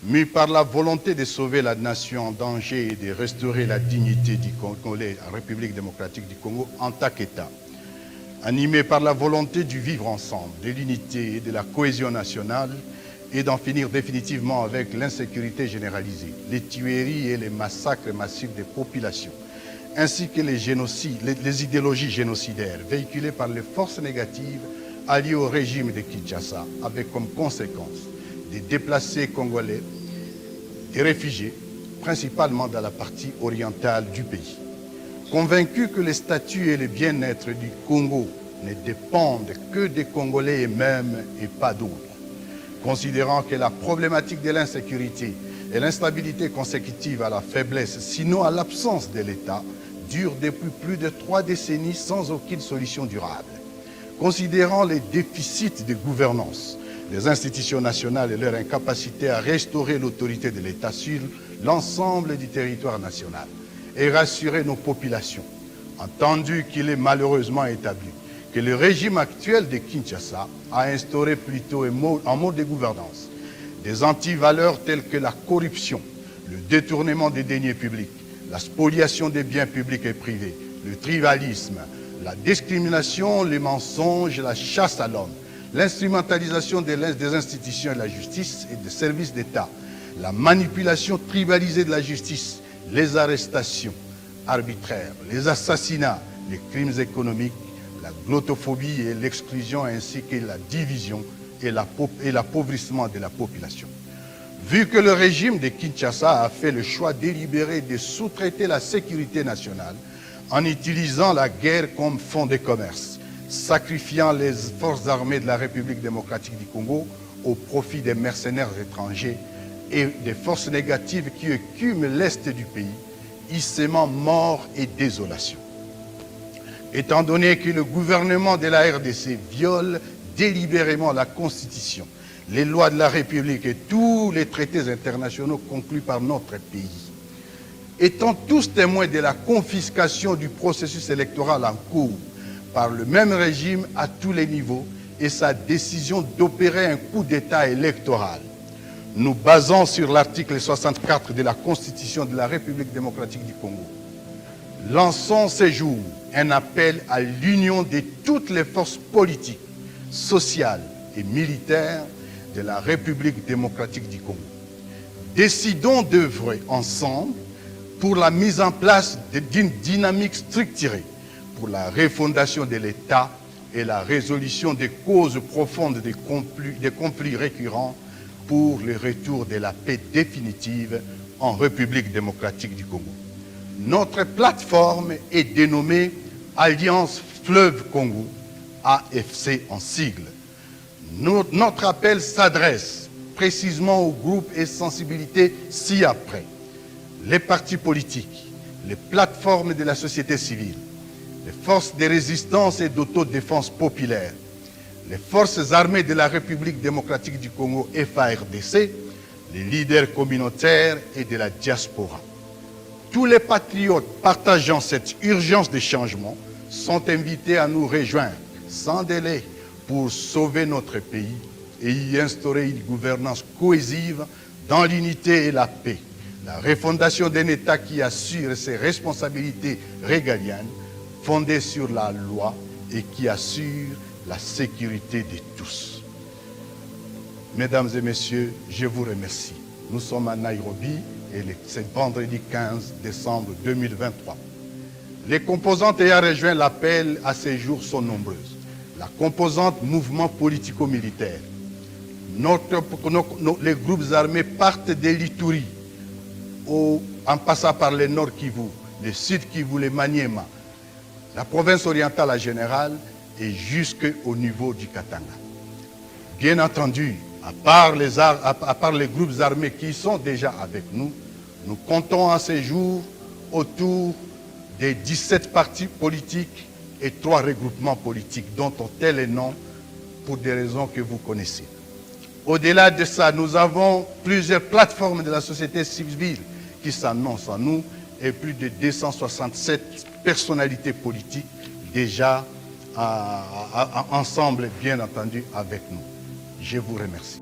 Mû par la volonté de sauver la nation en danger et de restaurer la dignité du Congolais, la République démocratique du Congo en tant qu'État, animé par la volonté du vivre ensemble, de l'unité et de la cohésion nationale, et d'en finir définitivement avec l'insécurité généralisée, les tueries et les massacres massifs des populations, ainsi que les idéologies génocidaires véhiculées par les forces négatives alliées au régime de Kinshasa, avec comme conséquence des déplacés congolais, des réfugiés, principalement dans la partie orientale du pays. Convaincus que les statuts et le bien-être du Congo ne dépendent que des Congolais eux-mêmes et pas d'autres, considérant que la problématique de l'insécurité et l'instabilité consécutive à la faiblesse, sinon à l'absence de l'État, dure depuis plus de 3 décennies sans aucune solution durable. Considérant les déficits de gouvernance des institutions nationales et leur incapacité à restaurer l'autorité de l'État sur l'ensemble du territoire national et rassurer nos populations, entendu qu'il est malheureusement établi que le régime actuel de Kinshasa a instauré plutôt en mode de gouvernance des antivaleurs telles que la corruption, le détournement des deniers publics, la spoliation des biens publics et privés, le tribalisme, la discrimination, les mensonges, la chasse à l'homme, l'instrumentalisation des institutions et de la justice et des services d'État, la manipulation tribalisée de la justice, les arrestations arbitraires, les assassinats, les crimes économiques, la glottophobie et l'exclusion ainsi que la division et l'appauvrissement de la population. Vu que le régime de Kinshasa a fait le choix délibéré de sous-traiter la sécurité nationale en utilisant la guerre comme fonds de commerce, sacrifiant les forces armées de la République démocratique du Congo au profit des mercenaires étrangers et des forces négatives qui écument l'est du pays, y sémant mort et désolation. Étant donné que le gouvernement de la RDC viole délibérément la Constitution, les lois de la République et tous les traités internationaux conclus par notre pays, étant tous témoins de la confiscation du processus électoral en cours par le même régime à tous les niveaux et sa décision d'opérer un coup d'État électoral, nous basons sur l'article 64 de la Constitution de la République démocratique du Congo. Lançons ce jour un appel à l'union de toutes les forces politiques, sociales et militaires de la République démocratique du Congo. Décidons d'œuvrer ensemble pour la mise en place d'une dynamique structurée pour la refondation de l'État et la résolution des causes profondes des conflits récurrents pour le retour de la paix définitive en République démocratique du Congo. Notre plateforme est dénommée Alliance Fleuve Congo, AFC en sigle. Notre appel s'adresse précisément aux groupes et sensibilités ci-après. Les partis politiques, les plateformes de la société civile, les forces de résistance et d'autodéfense populaire, les forces armées de la République démocratique du Congo, FARDC, les leaders communautaires et de la diaspora. Tous les patriotes partageant cette urgence de changement sont invités à nous rejoindre sans délai pour sauver notre pays et y instaurer une gouvernance cohésive dans l'unité et la paix. La refondation d'un État qui assure ses responsabilités régaliennes, fondées sur la loi et qui assure la sécurité de tous. Mesdames et messieurs, je vous remercie. Nous sommes à Nairobi et c'est vendredi 15 décembre 2023. Les composantes ayant rejoint l'appel à ces jours sont nombreuses. La composante mouvement politico-militaire. Les groupes armés partent de l'Ituri, en passant par le Nord Kivu, le Sud Kivu, le Maniema, la province orientale en général et jusqu'au niveau du Katanga. Bien entendu, à part les groupes armés qui sont déjà avec nous, nous comptons à ce jour autour des 17 partis politiques et 3 regroupements politiques dont on tait les noms pour des raisons que vous connaissez. Au-delà de ça, nous avons plusieurs plateformes de la société civile qui s'annoncent à nous et plus de 267 personnalités politiques déjà ensemble, bien entendu, avec nous. Je vous remercie.